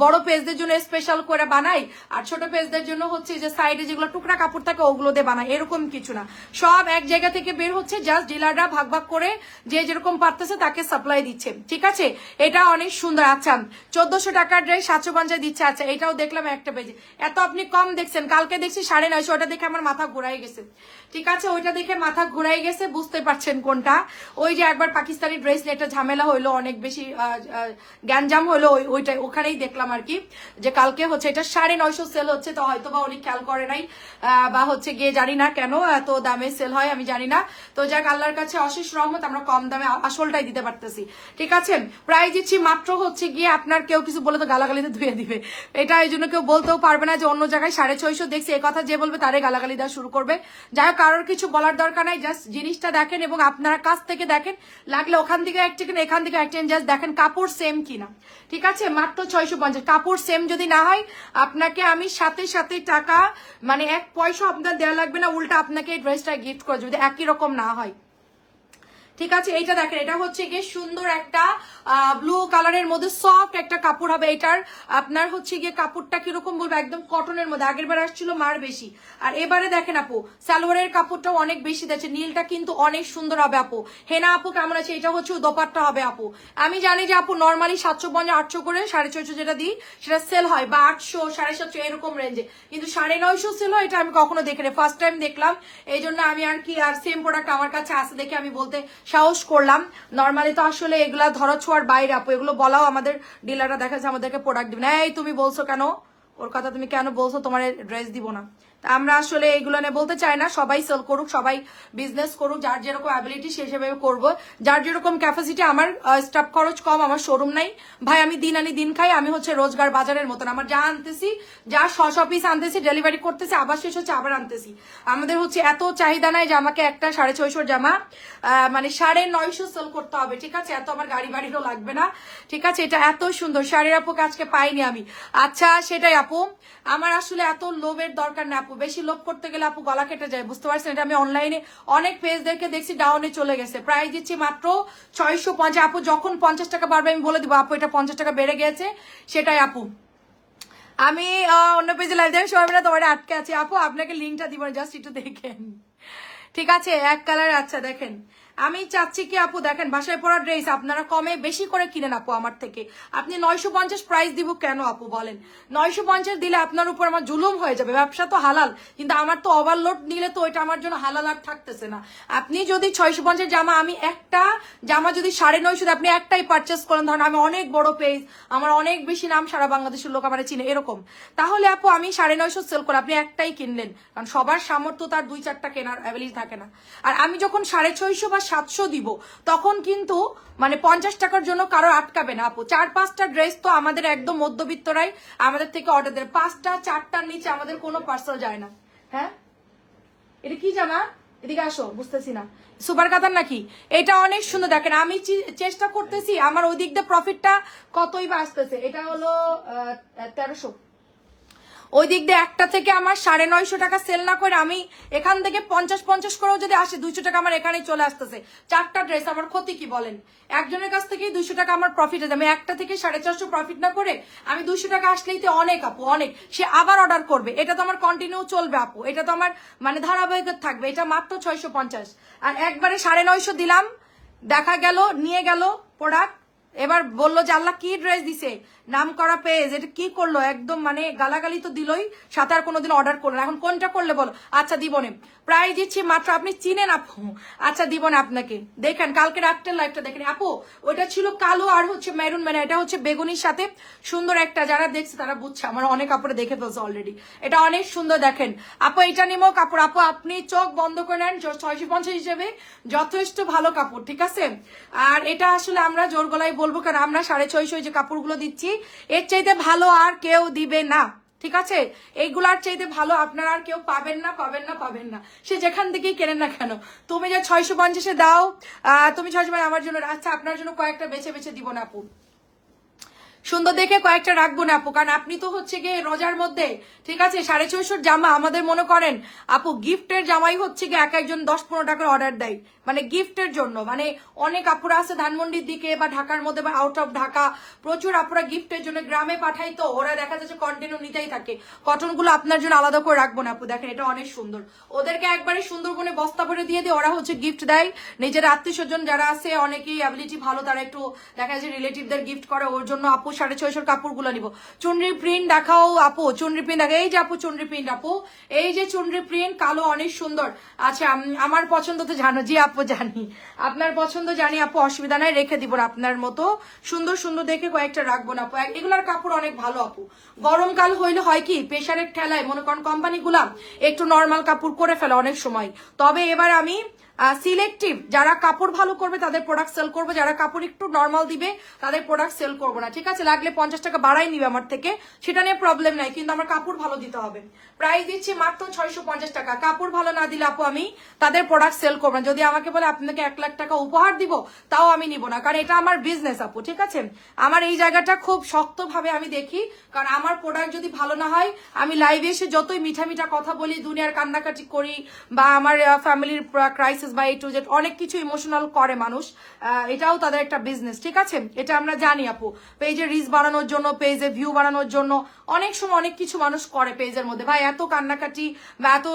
বড় পেজদের জন্য স্পেশাল করে বানাই, আর ছোট পেজদের জন্য হচ্ছে যে সাইডে যেগুলো টুকরা কাপড় থাকে ওগুলো দিয়ে বানাই, এরকম কিছু না। সব এক জায়গা থেকে বের হচ্ছে, জাস্ট ডিলাররা ভাগ ভাগ করে যে যেরকম পারতেছে তাকে সাপ্লাই দিচ্ছে, ঠিক আছে? এটা অনেক সুন্দর। আচ্ছা 1400 টাকার ড্রেস 750 দিচ্ছে। আচ্ছা এটাও দেখলাম একটা পেজে, এত আপনি কম দেখছেন, কালকে দেখছি 950, ওটা দেখে আমার মাথা ঘুরাই গেছে, ঠিক আছে? ওইটা দেখে মাথা ঘুরাই গেছে, বুঝতে পারছেন কোনটা? ওই যে একবার পাকিস্তানি ড্রেস নিয়ে একটা ঝামেলা হইলো, অনেক বেশি গ্যাঞ্জাম হলো, ওইটাই ওখানেই দেখলাম আর কি, যে কালকে হচ্ছে এটা 950 সেল হচ্ছে। তো হয়তো বা উনি খেয়াল করে নাই, বা হচ্ছে গিয়ে জানি না কেন এত দামে সেল হয়, আমি জানি না। তো যাক আল্লাহর কাছে অশেষ রহমত, আমরা কম দামে আসলটাই দিতে পারতেছি, ঠিক আছে? প্রাইস দিচ্ছি মাত্র হচ্ছে গিয়ে, আপনার কেউ কিছু বলে তো গালাগালিতে ধুয়ে দিবে, এটা এই জন্য কেউ বলতেও পারবে না যে অন্য জায়গায় 650 দেখছি, এই কথা যে বলবে তারে গালাগালি দেওয়া শুরু করবে। যাই হোক, কারোর কিছু বলার দরকার নাই, জাস্ট জিনিসটা দেখেন এবং আপনারা কাছ থেকে দেখেন, লাগলে ওখান থেকে একটা কিনা এখান থেকে একটা, জাস্ট দেখেন কাপড় সেম কিনা। ঠিক আছে, মাত্র 650। কাপড় সেম যদি না হয় আপনাকে আমি সাথে সাথে টাকা মানে 1 পয়সা আপনার দেওয়া লাগবে না, উল্টা আপনাকে এই ড্রেসটা গিফট করে যদি একই রকম না হয়। ঠিক আছে, এইটা দেখেন, এটা হচ্ছে গিয়ে সুন্দর একটা ব্লু কালারের মধ্যে সফট একটা কাপড় হবে। এটার আপনার হচ্ছে গিয়ে কাপড়টা কিরকম বলবো, একদম কটনের মধ্যে। আগের বার আসছিল মার বেশি, আর এবারে দেখেন আপু সালোয়ারের কাপড়টাও অনেক বেশি দিচ্ছে, নীলটা কিন্তু অনেক সুন্দর হবে আপু। হেনা আপু কেমন আছে? এটা হচ্ছে দোপাট্টা হবে আপু। আমি জানি যে আপু নর্মালি 750 800 করে 650 যেটা দিই সেটা সেল হয়, বা 800 750 এরকম রেঞ্জে, কিন্তু 950 সেল হয়, এটা আমি কখনো দেখিনি, ফার্স্ট টাইম দেখলাম। এই জন্য আমি আর কি, আর সেম প্রোডাক্ট আমার কাছে আছে দেখে আমি বলতে সাহস করলাম। নর্মালি তো আসলে এগুলা ধরা ছোঁয়ার বাইরে আপু, এগুলো বলাও আমাদের ডিলাররা দেখা যাচ্ছে আমাদেরকে প্রোডাক্ট দিবে না। এই তুমি বলছো কেন, ওর কথা তুমি কেন বলছো, তোমার ড্রেস দিব না। আমরা আসলে এগুলো নিয়ে বলতে চাই না, সবাই সেল করুক, সবাই বিজনেস করুক, যার যেরকম অ্যাবিলিটি সে সেভাবে করবো, যার যেরকম ক্যাপাসিটি। আমার স্টাফ খরচ কম, আমার শোরুম নাই ভাই, আমি দিন আনি দিন খাই, আমি হচ্ছে রোজগার বাজারের মতন। আমার যা আনতেছি, যা 100 পিস আনতেছি, ডেলিভারি করতেছি, আবার শেষ হচ্ছে আবার আনতেছি। আমাদের হচ্ছে এত চাহিদা নাই যে আমাকে একটা 650 জামা মানে 950 সেল করতে হবে। ঠিক আছে, এত আমার গাড়ি বাড়িরও লাগবে না। ঠিক আছে, এটা এত সুন্দর শাড়ির আপুকে আজকে পাইনি আমি। আচ্ছা সেটাই আপু, আমার আসলে এত লোভের দরকার না আপু, বেশি লোভ করতে গেলে আপু গলা কেটে যায়, বুঝতে পারছেন। এটা আমি অনলাইনে অনেক পেজদেরকে দেখছি ডাউনে চলে গেছে। প্রাইস দিচ্ছি মাত্র 650 আপু। যখন 50 টাকা বাড়বে আমি বলে দিব আপু এটা 50 টাকা বেড়ে গেছে, সেটাই আপু। আমি অন্য পেজে লাইভ দেবেন, সবাই মিলে তোমার আটকে আছে আপু, আপনাকে লিঙ্কটা দিব, জাস্ট একটু দেখেন। ঠিক আছে, এক কালার। আচ্ছা দেখেন, আমি চাচ্ছি কি আপু দেখেন, বাসায় পরা ড্রেস আপনারা কমে বেশি করে কিনেন আপু আমার থেকে। আপনি 950 প্রাইস দিব কেন আপু বলেন? 950 দিলে আপনার উপর আমার জুলুম হয়ে যাবে। ব্যবসা তো হালাল, কিন্তু আমার তো ওভারলোড নিলে তো এটা আমার জন্য হালাল আর থাকতেছে না। আপনি যদি 650 জামা, আমি একটা জামা যদি 950 আপনি একটাই পারচেস করেন, ধরেন আমি অনেক বড় পেজ, আমার অনেক বেশি নাম, সারা বাংলাদেশের লোক আমার চিনে এরকম, তাহলে আপু আমি 950 সেল করে আপনি একটাই কিনলেন, কারণ সবার সামর্থ্য তার 2-4টা কেনার অ্যাবিলিটি থাকে না। আর আমি যখন 650 বা 700 দিব, তখন কিন্তু মানে 50 টাকার জন্য কারো আটকাবে না আপু। 4-5টা ড্রেস তো আমাদের একদম মধ্যবিত্তরাই আমাদের থেকে অর্ডার দেয়, 5টা 4টার নিচে আমাদের কোনো পার্সেল যায় না। হ্যাঁ, এটা কি জামা, এদিকে আসো, বুঝতেছি না, সুপার কাতার নাকি? এটা অনেক সুন্দর। দেখেন আমি চেষ্টা করতেছি, আমার ওই দিক দিয়ে প্রফিটটা কতই বা আসতেছে। এটা হলো 1300, ওই দিক দিয়ে একটা থেকে আমার 950 টাকা সেল না করে আমি এখান থেকে 50 করেও যদি আসে 200 টাকা আমার এখানেই চলে আসতেছে। 4টা ড্রেস, আমার ক্ষতি কি বলেন? একজনের কাছ থেকে 200 টাকা আমার প্রফিট আছে, আমি একটা থেকে 450 প্রফিট না করে আমি 200 টাকা আসলেই তো অনেক আপু, অনেক। সে আবার অর্ডার করবে, এটা তো আমার কন্টিনিউ চলবে আপু, এটা তো আমার মানে ধারাবাহিক থাকবে। এটা মাত্র 650, আর একবারে 950 দিলাম, দেখা গেল নিয়ে গেল প্রোডাক্ট, এবার বললো যে আল্লাহ কি ড্রেস দিছে, নাম করা পেজ, এটা কি করলো, একদম মানে গালাগালি তো দিলই, সাথে আর কোনোদিন অর্ডার করলো না। এখন কোনটা করলে বলো? আচ্ছা দিব না, প্রাইস দিচ্ছি মাত্র, আপনি চিনেন আপু, আচ্ছা দিব না আপনাকে। দেখেন কালকে রাত্রের লাইভটা দেখেন আপু, ওইটা ছিল কালো আর হচ্ছে মেরুন, মানে এটা হচ্ছে বেগুনির সাথে সুন্দর একটা, যারা দেখছে তারা বুঝছে, আমার অনেক কাপড়ে দেখে ফেলছে অলরেডি, এটা অনেক সুন্দর। দেখেন আপু, এটা নিমো কাপড় আপু, আপনি চোখ বন্ধ করে নেন, 650 হিসেবে যথেষ্ট ভালো কাপড়। ঠিক আছে, আর এটা আসলে আমরা জোর গলায় বলবো, কারণ আমরা 650 যে কাপড়গুলো দিচ্ছি এর চাইতে ভালো আর কেউ দিবে না। ঠিক আছে, এইগুলার চাইতে ভালো আপনারা আর কেউ পাবেন না, পাবেন না, পাবেন না, সে যেখান থেকেই কেনেন না কেন। তুমি যে 650 দাও, তুমি 650 আমার জন্য, আচ্ছা আপনার জন্য কয়েকটা বেছে বেছে দিব না আপু, সুন্দর দেখে কয়েকটা রাখবো না আপু, কারণ আপনি তো হচ্ছে গিয়ে রোজার মধ্যে। ঠিক আছে, 650 জামা আমাদের মনে করেন আপু গিফটের জামাই হচ্ছে গিয়ে এক একজন 10-15 টাকার অর্ডার দেয়, মানে গিফটের জন্য। মানে অনেক আপুরা আছে ধানমন্ডির দিকে বা ঢাকার মধ্যে বা আউট অফ ঢাকা, প্রচুর আপুরা গিফটের জন্য গ্রামে পাঠাই, তো ওরা দেখা যাচ্ছে কন্টিনিউ নিতেই থাকে। কটনগুলো আপনার জন্য আলাদা করে রাখবো না আপু, দেখেন এটা অনেক সুন্দর। ওদেরকে একবারে সুন্দরবনে বস্তা ভরে দিয়ে দিয়ে ওরা হচ্ছে গিফট দেয়, নিজের আত্মীয় স্বজন যারা আছে অনেকেই অ্যাবিলিটি ভালো, তারা একটু দেখা যাচ্ছে রিলেটিভদের গিফট করে, ওর জন্য আপু 650 কাপড়গুলো নিব। চুনরি প্রিন্ট দেখাও আপু, চুনরি প্রিন্ট দেখা, এই যে আপু চুনরি প্রিন্ট আপু, এই যে চুনরি প্রিন্ট কালো অনেক সুন্দর। আচ্ছা আমার পছন্দ তো জানো, জি আপু জানি, আপনার পছন্দ জানি আপু, অসুবিধা নাই, রেখে দিব আপনার মতো সুন্দর সুন্দর দেখে কয়েকটা রাখবো না আপু। এগুলার কাপড় অনেক ভালো আপু, গরমকাল হইলে হয় কি প্রেশারের ঠেলায় মনে করেন কোম্পানিগুলা একটু নর্মাল কাপড় করে ফেলে অনেক সময়। তবে এবার আমি সিলেক্টিভ, যারা কাপড় ভালো করবে তাদের প্রোডাক্ট সেল করবে, যারা কাপড় একটু নর্মাল দিবে তাদের প্রোডাক্ট সেল করবো না, ঠিক আছে? লাগলে 50 টাকা বাড়াই নিবে আমার থেকে, সেটা নিয়ে প্রবলেম নাই, কিন্তু আমার কাপড় ভালো দিতে হবে। প্রাইস দিচ্ছি মাত্র 650 টাকা। কাপড় ভালো না দিলে আপু আমি তাদের প্রোডাক্ট সেল করবো না। যদি আমাকে বলে আপনাকে 1 লাখ টাকা উপহার দিব, তাও আমি নিব না, কারণ এটা আমার বিজনেস আপু, ঠিক আছে? আমার এই জায়গাটা খুব শক্তভাবে আমি দেখি, কারণ আমার প্রোডাক্ট যদি ভালো না হয়, আমি লাইভে এসে যতই মিঠা মিঠা কথা বলি, দুনিয়ার কান্নাকাটি করি, বা আমার ফ্যামিলির ক্রাইসিস বা এই টু জেড অনেক কিছু ইমোশনাল করে মানুষ, এটাও তাদের একটা বিজনেস, ঠিক আছে? এটা আমরা জানি আপু। পেজে রিচ বাড়ানোর জন্য, পেজে ভিউ বাড়ানোর জন্য অনেক সময় অনেক কিছু মানুষ করে পেজের মধ্যে। ভাই এত কান্নাকাটি বা এত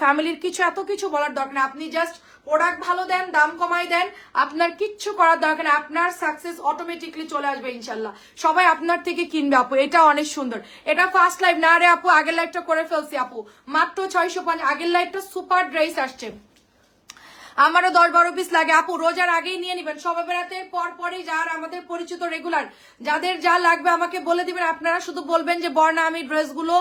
ফ্যামিলির কিছু এত কিছু বলার দরকার নেই। আপনি জাস্ট প্রোডাক্ট ভালো দেন, দাম কমাই দেন, আপনার কিচ্ছু করার দরকার নেই, আপনার সাকসেস অটোমেটিকলি চলে আসবে ইনশাল্লাহ। সবাই আপনার থেকে কিনবে আপু, এটা অনেক সুন্দর। এটা ফার্স্ট লাইভ না রে আপু, আগের লাইভটা করে ফেলছি আপু, মাত্র 650। আগের লাইভটা সুপার ড্রেস আসছে, আমারও 10-12 পিস লাগে আপু, রোজার আগেই নিয়ে নিবেন। সবে বেড়াতে পর পরই যার আমাদের পরিচিত রেগুলার, যাদের যা লাগবে আমাকে বলে দিবেন। আপনারা শুধু বলবেন যে বর্ণা আমি ড্রেসগুলো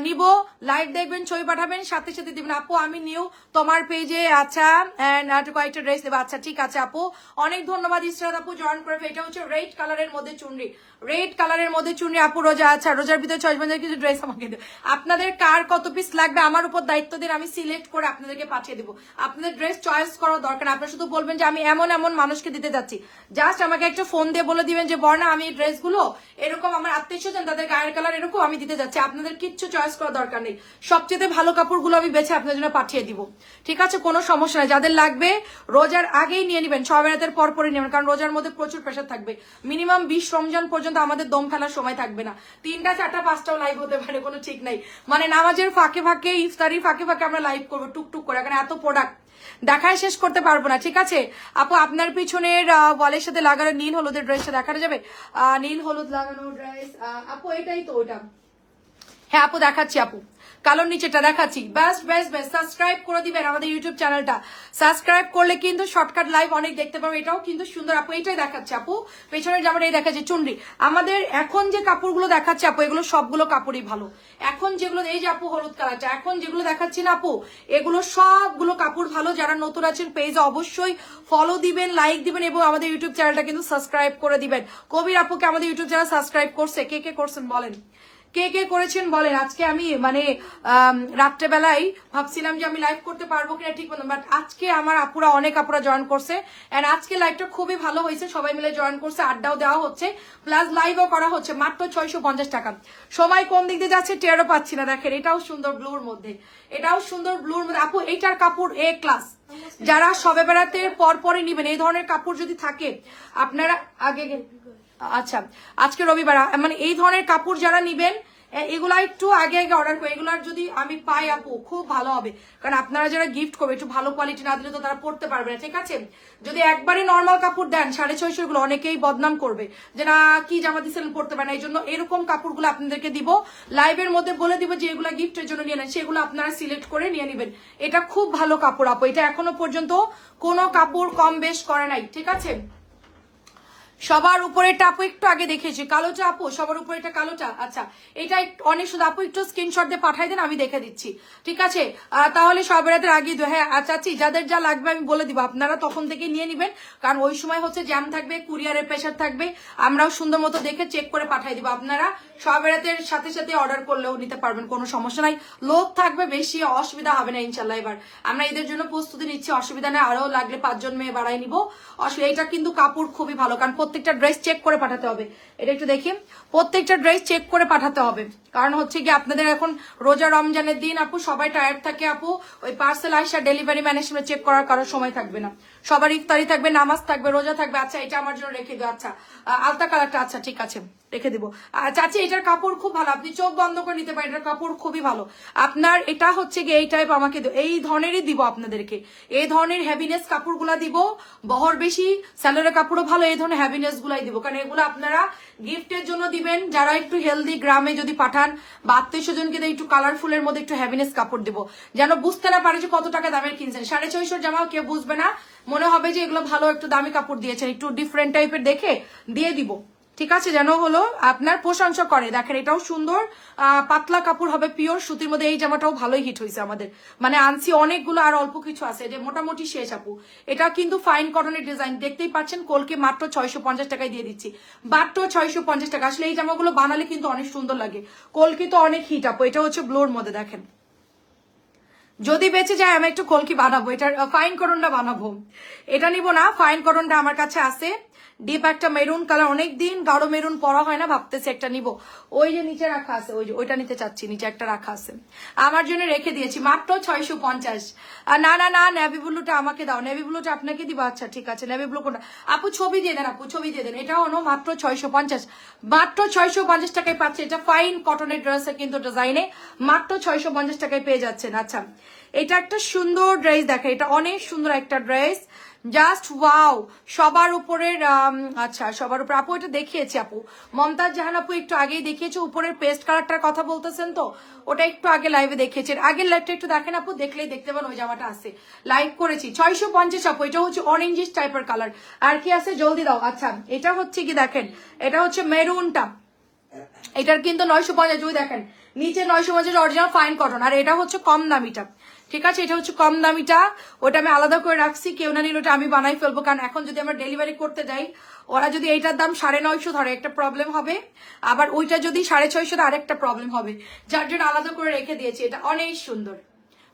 নিব, লাইভ দেখবেন, ছবি পাঠাবেন, সাথে সাথে দিবেন আপু আমি নিউ তোমার পেজে। আচ্ছা, এন্ড কয়েকটা ড্রেস দেবো। আচ্ছা ঠিক আছে আপু, অনেক ধন্যবাদ ইসরাত আপু জয়েন করে। এটা হচ্ছে রেড কালারের মধ্যে চুনরি, রেড কালারের মধ্যে চুনরি আপু রোজা। আচ্ছা, রোজার ভিতরে 6 কিছু ড্রেস আমাকে দিন। আপনাদের কার কত পিস লাগবে আমার উপর দায়িত্ব দিন, আমি সিলেক্ট করে আপনাদেরকে পাঠিয়ে দিব। আপনাদের ড্রেস চয়েস করার দরকার, আপনারা শুধু বলবেন যে আমি এমন এমন মানুষকে দিতে যাচ্ছি, জাস্ট আমাকে একটা ফোন দিয়ে বলে দিবেন যে বর্ণা আমি এই ড্রেসগুলো এরকম আমার আত্মীয় স্বজন তাদের গায়ের কালার এরকম আমি দিতে যাচ্ছি। আপনাদের কিচ্ছু চয়েস করার দরকার নেই, সবচেয়ে ভালো কাপড়গুলো আমি বেছে আপনাদের জন্য পাঠিয়ে দিব, ঠিক আছে? কোনো সমস্যা নাই। যাদের লাগবে রোজার আগেই নিয়ে নেবেন, সবে রাতের পর পরে নেবেন, কারণ রোজার মধ্যে প্রচুর প্রেশার থাকবে। মিনিমাম 20 রমজান পর্যন্ত আমাদের দম ফেলার সময় থাকবে না, 3টা 4টা 5টাও লাইভ হতে পারে, কোনো ঠিক নাই। মানে নামাজের ফাঁকে ফাঁকে, ইফতারির ফাঁকে ফাঁকে আমরা লাইভ করবো টুকটুক করে, কারণ এত প্রোডাক্ট দেখায় শেষ করতে পারবো না, ঠিক আছে? আপু আপনার পিছনের ওয়ালের সাথে লাগানো নীল হলুদের ড্রেসটা দেখানো যাবে? নীল হলুদ লাগানো ড্রেস আপু, এটাই তো ওটা। হ্যাঁ আপু দেখাচ্ছি আপু, কালোর নিচেটা দেখাচ্ছি। বেস্ট বেস্ট বেস্ট, সাবস্ক্রাইব করে দিবেন আমাদের ইউটিউব চ্যানেলটা। সাবস্ক্রাইব করলে কিন্তু শর্টকাট লাইভ অনেক দেখতে পাবো। এটাও কিন্তু সুন্দর আপু, এটাই দেখাচ্ছে আপু, পেছনের জামাটা এই দেখাচ্ছে চুনরি। আমাদের এখন যে কাপড়গুলো দেখাচ্ছে আপু, এগুলো সবগুলো কাপড়ই ভালো। এখন যেগুলো এই যে আপু হলুদ কালারটা, এখন যেগুলো দেখাচ্ছি না আপু, এগুলো সবগুলো কাপড় ভালো। যারা নতুন আছেন পেজে অবশ্যই ফলো দিবেন, লাইক দিবেন, এবং আমাদের ইউটিউব চ্যানেলটা কিন্তু সাবস্ক্রাইব করে দিবেন। কবির আপুকে আমাদের ইউটিউব চ্যানেল সাবস্ক্রাইব করছে, কে কে করছেন বলেন, কে কে করেছেন বলেন। আজকে আমি মানে রাত্রেবেলায় ভাবছিলাম যে আমি লাইভ করতে পারবো কিনা ঠিক মতো, বাট আজকে আমার আপুরা অনেক আপুরা জয়েন করছে, এন্ড আজকে লাইভটা খুবই ভালো হয়েছে, সবাই মিলে জয়েন করছে, আড্ডাও দেওয়া হচ্ছে, প্লাস লাইভও করা হচ্ছে, মাত্র 650 টাকা। সময় কোন দিক দিয়ে যাচ্ছে টেরও পাচ্ছি না। দেখেন এটাও সুন্দর ব্লুর মধ্যে, এটাও সুন্দর ব্লুর মধ্যে আপু, এইটার কাপড় এ ক্লাস। যারা সবে বেড়াতে পর পরে নিবেন, এই ধরনের কাপড় যদি থাকে আপনারা আগে, আচ্ছা আজকে রবিবার, মানে এই ধরনের কাপড় যারা নিবেন এগুলা একটু আগে আগে অর্ডার করে, এগুলার যদি আমি পাই আপু খুব ভালো হবে, কারণ আপনারা যারা গিফট করবে একটু ভালো কোয়ালিটি না দিলে তো তারা পড়তে পারবে না, ঠিক আছে? যদি একবারে নর্মাল কাপড় দেন 650, এগুলো অনেকেই বদনাম করবে যে না কি জামা দিচ্ছেন পড়তে পারে না। এই জন্য এরকম কাপড়গুলো আপনাদেরকে দিব, লাইভের মধ্যে বলে দিব যে এগুলো গিফটের জন্য নিয়ে নেন, সেগুলো আপনারা সিলেক্ট করে নিয়ে নেবেন। এটা খুব ভালো কাপড় আপু, এটা এখনো পর্যন্ত কোনো কাপড় কম বেশ করে নাই, ঠিক আছে? সবার উপরে আপু একটু আগে দেখেছি কালোটা আপু, সবার উপরে এটা কালোটা। আচ্ছা এটা অনেক সুন্দর আপু, একটু স্ক্রিনশট দিয়ে পাঠাই দেন, আমি দেখে দিচ্ছি, ঠিক আছে? তাহলে সবার রাতের আগে হ্যাঁ চাচ্ছি যাদের যা লাগবে আমি বলে দিব, আপনারা তখন থেকে নিয়ে নিবেন, কারণ ওই সময় হচ্ছে জ্যাম থাকবে, কুরিয়ারের প্রেশার থাকবে, আমরাও সুন্দর মতো দেখে চেক করে পাঠাই দিব। আপনারা সবার রাতের সাথে সাথে অর্ডার করলেও নিতে পারবেন, কোনো সমস্যা নাই, লোক থাকবে বেশি, অসুবিধা হবে না ইনশাল্লাহ। এবার আমরা এদের জন্য প্রস্তুতি নিচ্ছি, অসুবিধা নেই, আরো লাগলে 5 জন মেয়ে বাড়াই নিব, অসুবিধা। এটা কিন্তু কাপড় খুবই ভালো, কারণ প্রত্যেকটা ড্রেস চেক করে পাঠাতে হবে, এটা একটু দেখি, প্রত্যেকটা ড্রেস চেক করে পাঠাতে হবে, কারণ হচ্ছে কি আপনাদের এখন রোজা রমজানের দিন আপু, সবাই টায়ার্ড থাকে আপু, ওই পার্সেল আসা ডেলিভারি ম্যানেজমেন্ট চেক করার কারোর সময় থাকবে না, সবার ইফতারি থাকবে, নামাজ থাকবে, রোজা থাকবে। আচ্ছা এটা আমার জন্য রেখে দিও, আচ্ছা আলতা কালারটা, আচ্ছা ঠিক আছে রেখে দিব। চাচি এটার কাপড় খুব ভালো, আপনি চোখ বন্ধ করে নিতে পারেন, এটার কাপড় খুবই ভালো। আপনার এটা হচ্ছে কি এই টাইপ আমাকে এই ধরনেরই দিব আপনাদেরকে, এই ধরনের হ্যাভিনেস কাপড়গুলা দিব, বহর বেশি, স্যালোরের কাপড়ও ভালো, এই ধরনের হ্যাভিনেস গুলাই দিব, কারণ এগুলো আপনারা গিফটের জন্য দিবেন, যারা একটু হেলদি গ্রামে যদি পাঠান বা আত্মীয় স্বজনকে একটু কালারফুলের মধ্যে একটু হ্যাভিনেস কাপড় দিব, যেন বুঝতে না পারে যে কত টাকা দামের কিনছেন। 650 জামাও কেউ বুঝবে না, মনে হবে যে এগুলো ভালো একটু দামি কাপড় দিয়েছেন, একটু ডিফারেন্ট টাইপের দেখে দিয়ে দিব, ঠিক আছে, যেন হলো আপনার প্রশংসা করে। দেখেন এটাও সুন্দর, পাতলা কাপড় হবে, পিওর সুতির মধ্যে। এই জামাটাও ভালোই হিট হয়েছে আমাদের, মানে আনছি অনেকগুলো, আর অল্প কিছু আছে, যে মোটামুটি শেষ আপু। এটা কিন্তু ফাইন কটনের ডিজাইন, দেখতেই পাচ্ছেন। কলকে মাত্র 650 টাকায় দিয়ে দিচ্ছি, মাত্র 650 টাকা। আসলে এই জামাগুলো বানালে কিন্তু অনেক সুন্দর লাগে, কলকি তো অনেক হিট আপু। এটা হচ্ছে ব্লুর মধ্যে, দেখেন যদি বেঁচে যায় আমি একটু কলকি বানাবো, এটা ফাইন কটনটা বানাবো। এটা নিব না, ফাইন কটনটা আমার কাছে আছে। ডিপ একটা মেরুন কালার, অনেকদিন গাঢ় মেরুন পরা হয় না, ভাবতেছি একটা নিব। ওই যে নিচে রাখা আছে, ওই যে ওইটা নিতে চাচ্ছি, নিচে একটা রাখা আছে, আমার জন্য রেখে দিয়েছি মাত্র 650। না না না, নেভি ব্লুটা আমাকে দাও, নেভি ব্লুটা আপনাকে দিব। আচ্ছা ঠিক আছে, নেভি ব্লু কোনটা আপু? ছবি দিয়ে দেন আপু, ছবি দিয়ে দেন। এটা হলো মাত্র 650, মাত্র 650 টাকায় পাচ্ছে। এটা ফাইন কটনের ড্রেসে কিন্তু ডিজাইনে মাত্র 650 টাকায় পেয়ে যাচ্ছেন। আচ্ছা এটা একটা সুন্দর ড্রেস, দেখে এটা অনেক সুন্দর একটা ড্রেস, জাস্ট ওয়াও। সবার উপরের আচ্ছা সবার উপরে আপু এটা দেখিয়েছি আপু, মমতাজ জাহান আপু একটু আগেই দেখিয়েছে। উপরের পেস্ট কালারটার কথা বলতেছেন তো, ওটা একটু আগে লাইভে দেখিয়েছেন। আগের লাইভটা একটু দেখেন আপু, দেখলেই দেখতে পান ওই জামাটা আছে, লাইভ করেছি। 650 আপু, এটা হচ্ছে অরেঞ্জিস টাইপের কালার। আর কি আছে জলদি দাও। আচ্ছা এটা হচ্ছে কি দেখেন, এটা হচ্ছে মেরুনটা, এটার কিন্তু 950। যদি দেখেন নিচে 950 অরিজিনাল ফাইন কটন, আর এটা হচ্ছে কম দামিটা। ঠিক আছে, এটা হচ্ছে কম দামিটা, ওটা আমি আলাদা করে রাখছি। কেউ না নিলে ওটা আমি বানাই ফেলবো, কারণ এখন যদি আমরা ডেলিভারি করতে যাই, ওরা যদি এইটার দাম 950 ধরে, একটা প্রবলেম হবে। আবার ওইটা যদি 650 আরেকটা প্রবলেম হবে, যার জন্য আলাদা করে রেখে দিয়েছি। এটা অনেক সুন্দর,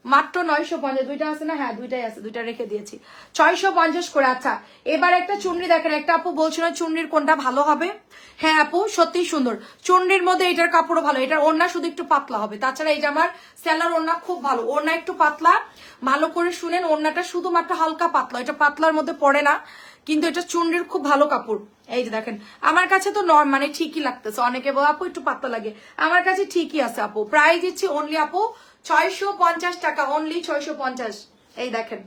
মাত্র 950। দুইটা আছে না? হ্যাঁ দুইটাই আছে, দুইটা রেখে দিয়েছি 650 করে। আচ্ছা এবার একটা চুনরি দেখেন, একটা আপু বলছিল চুনরির কোনটা ভালো হবে। হ্যাঁ আপু সত্যি সুন্দর, চুনরির মধ্যে এটার কাপড়ও ভালো, এটার ওড়না শুধু একটু পাতলা হবে। তাছাড়া এই যে আমার সেলার ওড়না খুব ভালো, ওড়না একটু পাতলা, ভালো করে শুনেন, ওড়নাটা শুধুমাত্র হালকা পাতলা, এটা পাতলার মধ্যে পড়ে না, কিন্তু এটা চুনরির খুব ভালো কাপড়। এই যে দেখেন, আমার কাছে তো মানে ঠিকই লাগতেছে, অনেকে বলে আপু একটু পাতলা লাগে, আমার কাছে ঠিকই আছে আপু। প্রাইস দিচ্ছি অনলি আপু 650 টাকা, অনলি 650। এই দেখেন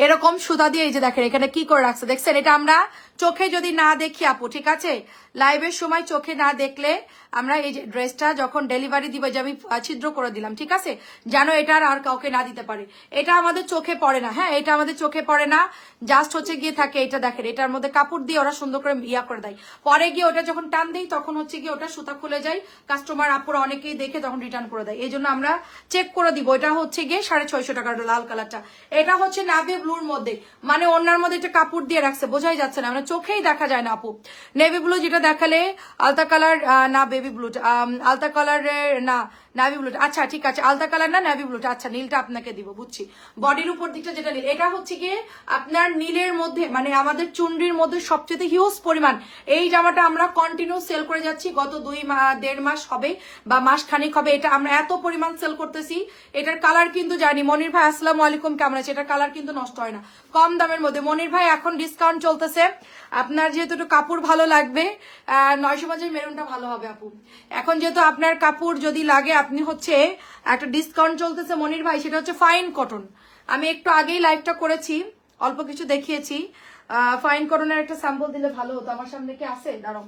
এরকম সুতা দিয়ে, এই যে দেখেন এখানে কি করে রাখছে দেখছেন। এটা আমরা চোখে যদি না দেখি আপু, ঠিক আছে, লাইভের সময় চোখে না দেখলে আমরা এই যে ড্রেসটা যখন ডেলিভারি দিব, যে আমি ছিদ্র করে দিলাম, ঠিক আছে, যেন এটা আর কাউকে না দিতে পারে। এটা আমাদের চোখে পড়ে না, হ্যাঁ এটা আমাদের চোখে পড়ে না, জাস্ট হচ্ছে গিয়ে থাকে। এটা দেখেন এটার মধ্যে কাপড় দিয়ে ওরা সুন্দর করে ইয়া করে দেয়, পরে গিয়ে ওটা যখন টান দেই তখন হচ্ছে গিয়ে ওটা সুতা খুলে যায়, কাস্টমার আপুরা অনেকেই দেখে তখন রিটার্ন করে দেয়। এই জন্য আমরা চেক করে দিব। এটা হচ্ছে গিয়ে 650 টাকার লাল কালারটা। এটা হচ্ছে নেভি ব্লুর মধ্যে, মানে অন্যার মধ্যে একটা কাপড় দিয়ে রাখছে, বোঝাই যাচ্ছে না, মানে চোখেই দেখা যায় না আপু। নেভি ব্লু যেটা দেখালে, আলতা কালার না বেবি ব্লুটা, আলতা কালারের না নেভি ব্লুটা। আচ্ছা ঠিক আছে, আলতা কালার না নেভি ব্লুটা। আচ্ছা নীলটা আপনাকে দিব, বুঝছি। বডির উপর দিকটা যেটা নীল, এটা হচ্ছে গিয়ে আপনার নীলের মধ্যে, মানে আমাদের চুনরির মধ্যে সবচেয়ে হিউজ পরিমাণ। এই জামাটা আমরা কন্টিনিউ সেল করে যাচ্ছি, গত 2-1.5 মাস হবে বা মাস খানিক হবে, এটা আমরা এত পরিমাণ সেল করতেছি। এটার কালার কিন্তু জানি। মনির ভাই আসসালামু আলাইকুম, কেমন আছে? এটার কালার কিন্তু নষ্ট হয় না, কম দামের মধ্যে। মনির ভাই এখন ডিসকাউন্ট চলতেছে, আপনার যেহেতু একটু কাপড় ভালো লাগবে, 950 মেরুনটা ভালো হবে আপু। এখন যেহেতু আপনার কাপড় যদি লাগে, আপনি হচ্ছে একটা ডিসকাউন্ট চলতেছে মনির ভাই, সেটা হচ্ছে ফাইন কটন। আমি একটু আগেই লাইভটা করেছি, অল্প কিছু দেখিয়েছি। ফাইন কটনের একটা স্যাম্পল দিলে ভালো হতো, আমার সামনে কি আছে? দাঁড়াও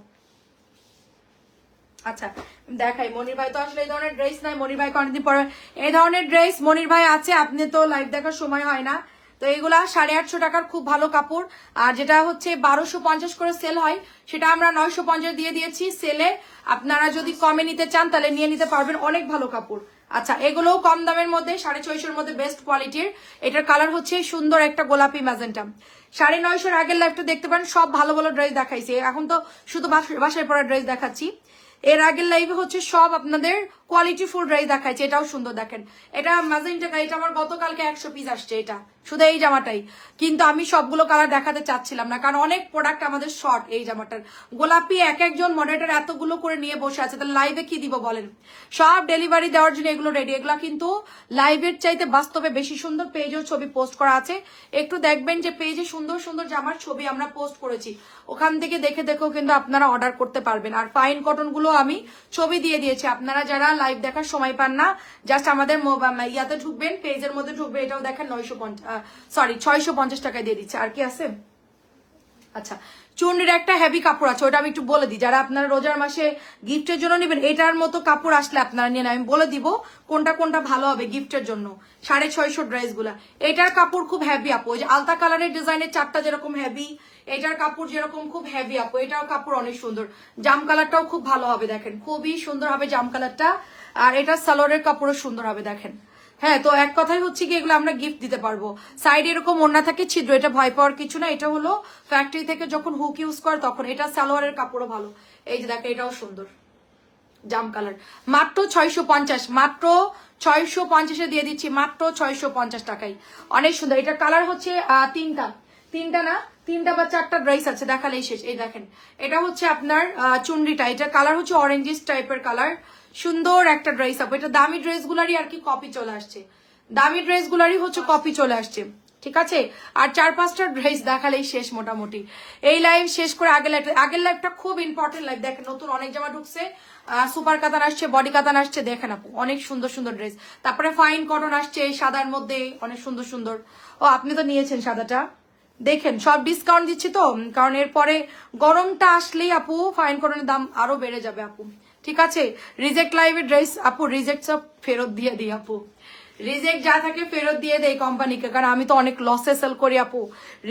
আচ্ছা দেখাই। মনির ভাই তো আসলে এই ধরনের ড্রেস নাই, মনির ভাই অনেকদিন পরে এই ধরনের ড্রেস মনির ভাই আছে, আপনি তো লাইভ দেখার সময় হয় না। তো এগুলা 850 টাকার খুব ভালো কাপড়, আর যেটা হচ্ছে 1250 করে সেল হয়, সেটা আমরা 950 দিয়ে দিয়েছি সেলে। আপনারা যদি কমে নিতে চান তাহলে নিয়ে নিতে পারবেন, অনেক ভালো কাপড়। আচ্ছা এগুলোও কম দামের মধ্যে, 650 মধ্যে বেস্ট কোয়ালিটির। এটার কালার হচ্ছে সুন্দর একটা গোলাপি ম্যাজেন্টা। 950 আগের লাইভটা দেখতে পারেন, সব ভালো ভালো ড্রেস দেখাইছি, এখন তো শুধু বাসায় পরা ড্রেস দেখাচ্ছি। এর আগের লাইভে হচ্ছে সব আপনাদের কোয়ালিটি ফুল ড্রেস দেখাইছে। এটাও সুন্দর, দেখেন এটা ম্যাজেন্টা, এটা আমার গতকালকে 100 পিস আসছে, এটা শুধু এই জামাটাই। কিন্তু আমি সবগুলো কালার দেখাতে চাচ্ছিলাম না, কারণ অনেক প্রোডাক্ট আমাদের শর্ট। এই জামাটার গোলাপি এক একজন মডারেটর এতগুলো করে নিয়ে বসে আছে, তাহলে লাইভে কি দিব বলেন? সব ডেলিভারি দেওয়ার জন্য এগুলো রেডি। এগুলো কিন্তু লাইভের চাইতে বাস্তবে বেশি সুন্দর। পেজেও ছবি পোস্ট করা আছে, একটু দেখবেন যে পেজে সুন্দর সুন্দর জামার ছবি আমরা পোস্ট করেছি, ওখান থেকে দেখে দেখেও কিন্তু আপনারা অর্ডার করতে পারবেন। আর ফাইন কটন গুলো আমি ছবি দিয়ে দিয়েছি, আপনারা যারা লাইভ দেখার সময় পান না, জাস্ট আমাদের ইয়াতে ঢুকবেন, পেজের মধ্যে ঢুকবেন, এটাও দেখেন 650 টাকায় দিয়ে দিচ্ছে। আর কি আছে? আচ্ছা চুনরির একটা হেভি কাপড় আছে, ওটা আমি একটু বলে দিই, যারা আপনারা রোজার মাসে গিফটের জন্য নেবেন এটার মতো কাপড় আসলে আপনারা নিয়ে নেন। আমি বলে দিব কোনটা কোনটা ভালো হবে গিফটের জন্য। 650 ড্রেসগুলা, এটার কাপড় খুব হেভি আপু। ওই যে আলতা কালারের ডিজাইনের চারটা যেরকম হেভি, এটার কাপড় যেরকম খুব হেভি আপু, এটাও কাপড় অনেক সুন্দর। জাম কালারটাও খুব ভালো হবে, দেখেন খুবই সুন্দর হবে জাম কালারটা। আর এটা সালোয়ারের কাপড়ও সুন্দর হবে দেখেন। হ্যাঁ, তো এক কথাই হচ্ছে কি এগুলো আমরা গিফট দিতে পারবো। সাইডে এরকম ওড়না থাকে ছিদ্র, এটা ভয় পাওয়ার কিছু না। এটা হলো ফ্যাক্টরি থেকে যখন হুক ইউজ করে তখন। এটা সালোয়ারের কাপড়ও ভালো। এই যে দেখো এটাও সুন্দর জাম কালার, মাত্র 650, মাত্র 650-এ দিয়ে দিচ্ছি, মাত্র 650 টাকায়। অনেক সুন্দর। এটা কালার হচ্ছে তিনটা না, তিনটা বা চারটা ড্রেস আছে, দেখালেই শেষ। এই দেখেন এটা হচ্ছে আপনার চুনরিটা, এটা কালার হচ্ছে অরেঞ্জিস টাইপের কালার। সুন্দর একটা ড্রেস আপু। এটা দামি ড্রেসগুলারই আর কি কপি চলে আসছে, দামি ড্রেসগুলারই হচ্ছে কপি চলে আসছে, ঠিক আছে। আর 4-5টা ড্রেস দেখালেই শেষ মোটামুটি। এই লাইভ শেষ করে আগের লাইভটা খুব ইম্পর্টেন্ট লাইভ। দেখেন নতুন অনেক জামা ঢুকছে, সুপার কাতান আসছে, বডি কাতান আসছে, দেখেন আপু অনেক সুন্দর সুন্দর ড্রেস। তারপরে ফাইন কটন আসছে সাদার মধ্যে, অনেক সুন্দর সুন্দর। ও আপনি তো নিয়েছেন সাদাটা, দেখেন সব ডিসকাউন্ট দিচ্ছি তো, কারণ এরপরে গরমটা আসলেই আপু ফাইন কটনের দাম আরো বেড়ে যাবে আপু, ঠিক আছে। রিজেক্ট লাইভের ড্রেস আপু রিজেক্ট সব ফেরত দিয়ে দিই আপু, রিজেক্ট যা থাকে ফেরত দিয়ে দেয় কোম্পানিকে, কারণ আমি তো অনেক লসে সেল করি আপু।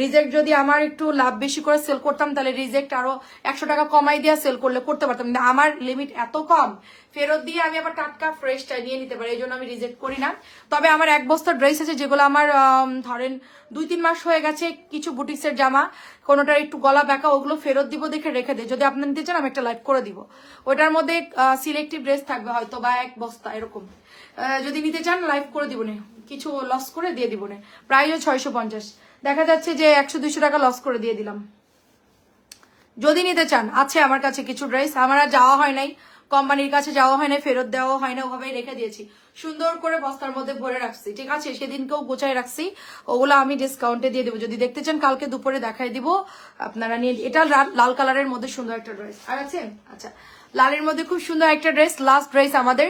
রিজেক্ট যদি আমার একটু লাভ বেশি করে সেল করতাম তাহলে রিজেক্ট আরো 100 টাকা কমাই দিয়ে সেল করতে পারতাম, কিন্তু আমার লিমিট এত কম, ফেরত দিয়ে আমি আবার টাটকা ফ্রেশটা নিয়ে নিতে পারি, এই জন্য আমি রিজেক্ট করি না। তবে আমার এক বস্তা ড্রেস আছে যেগুলো আমার ধরেন 2-3 মাস হয়ে গেছে, কিছু বুটিক্সের জামা, কোনোটা একটু গলা ব্যাকা, ওগুলো ফেরত দিব দেখে রেখে দেয়। যদি আপনার নিতে চান আমি একটা লাইভ করে দিব, ওটার মধ্যে সিলেক্টিভ ড্রেস থাকবে হয়তো বা এক বস্তা এরকম। যদি নিতে চান লাইভ করে দিব না, কিছু লস করে দিয়ে দিব না। প্রাইস 650, দেখা যাচ্ছে যে 100-200 টাকা লস করে দিয়ে দিলাম। যদি নিতে চান আছে আমার কাছে কিছু ড্রেস, আমার আর যাওয়া হয় নাই, কোম্পানির কাছে যাওয়া হয় না, ফেরত দেওয়া হয় না, ওভাবেই রেখে দিয়েছি, সুন্দর করে বস্তার মধ্যে ভরে রাখছি, ঠিক আছে। সেদিনকেও গোছায় রাখছি, ওগুলো আমি ডিসকাউন্টে দিয়ে দেবো। যদি দেখতে চান কালকে দুপুরে দেখাই দিব, আপনারা নিয়ে। এটা লাল কালারের মধ্যে সুন্দর একটা ড্রেস আর আছে, আচ্ছা লালের মধ্যে খুব সুন্দর একটা ড্রেস, লাস্ট ড্রেস আমাদের।